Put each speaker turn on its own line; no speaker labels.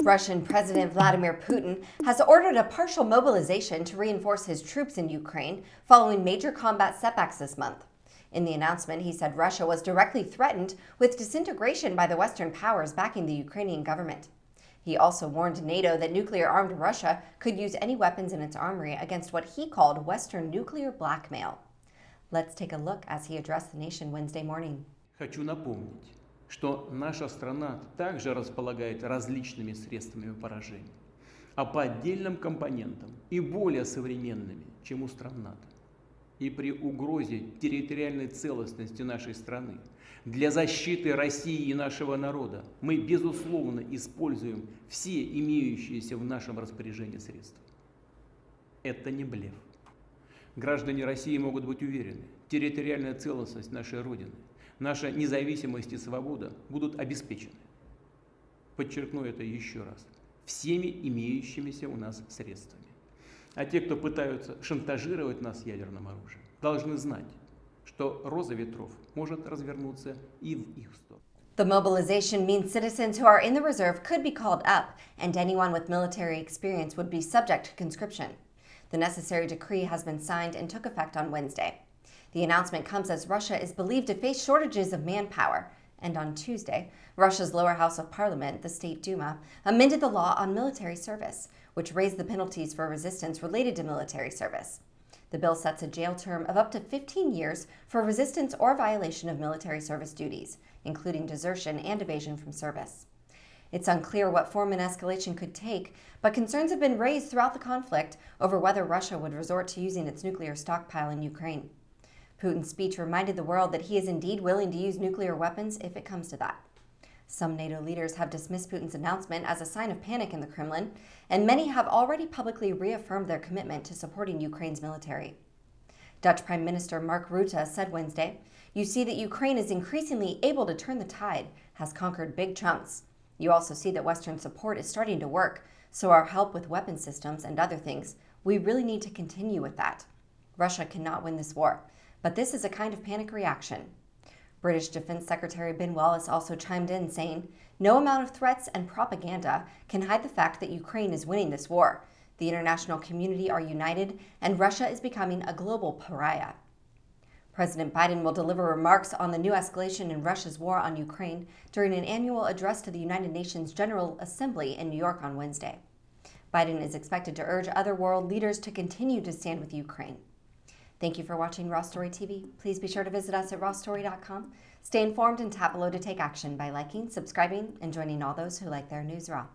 Russian President Vladimir Putin has ordered a partial mobilization to reinforce his troops in Ukraine following major combat setbacks this month. In the announcement, he said Russia was directly threatened with disintegration by the Western powers backing the Ukrainian government. He also warned NATO that nuclear-armed Russia could use any weapons in its armory against what he called Western nuclear blackmail. Let's take a look as he addressed the nation Wednesday morning.
Хочу напомнить, что наша страна также располагает различными средствами поражения, а по отдельным компонентам и более современными, чем у стран НАТО. И при угрозе территориальной целостности нашей страны для защиты России и нашего народа мы, безусловно, используем все имеющиеся в нашем распоряжении средства. Это не блеф. Граждане России могут быть уверены, территориальная целостность нашей Родины, наша независимость и свобода будут обеспечены. Подчеркну это еще раз. Всеми имеющимися у нас средствами. А те, кто пытаются шантажировать нас ядерным оружием, должны знать, что роза ветров может развернуться и в их сторону.
The mobilization means citizens who are in the reserve could be called up, and anyone with military experience would be subject to conscription. The necessary decree has been signed and took effect on Wednesday. The announcement comes as Russia is believed to face shortages of manpower. And on Tuesday, Russia's lower house of parliament, the State Duma, amended the law on military service, which raised the penalties for resistance related to military service. The bill sets a jail term of up to 15 years for resistance or violation of military service duties, including desertion and evasion from service. It's unclear what form an escalation could take, but concerns have been raised throughout the conflict over whether Russia would resort to using its nuclear stockpile in Ukraine. Putin's speech reminded the world that he is indeed willing to use nuclear weapons if it comes to that. Some NATO leaders have dismissed Putin's announcement as a sign of panic in the Kremlin, and many have already publicly reaffirmed their commitment to supporting Ukraine's military. Dutch Prime Minister Mark Rutte said Wednesday, "You see that Ukraine is increasingly able to turn the tide, has conquered big chunks. You also see that Western support is starting to work, so our help with weapon systems and other things, we really need to continue with that. Russia cannot win this war, but this is a kind of panic reaction." British Defense Secretary Ben Wallace also chimed in, saying, "No amount of threats and propaganda can hide the fact that Ukraine is winning this war. The international community are united, and Russia is becoming a global pariah." President Biden will deliver remarks on the new escalation in Russia's war on Ukraine during an annual address to the United Nations General Assembly in New York on Wednesday. Biden is expected to urge other world leaders to continue to stand with Ukraine. Thank you for watching Raw Story TV. Please be sure to visit us at rawstory.com. Stay informed and tap below to take action by liking, subscribing, and joining all those who like their news raw.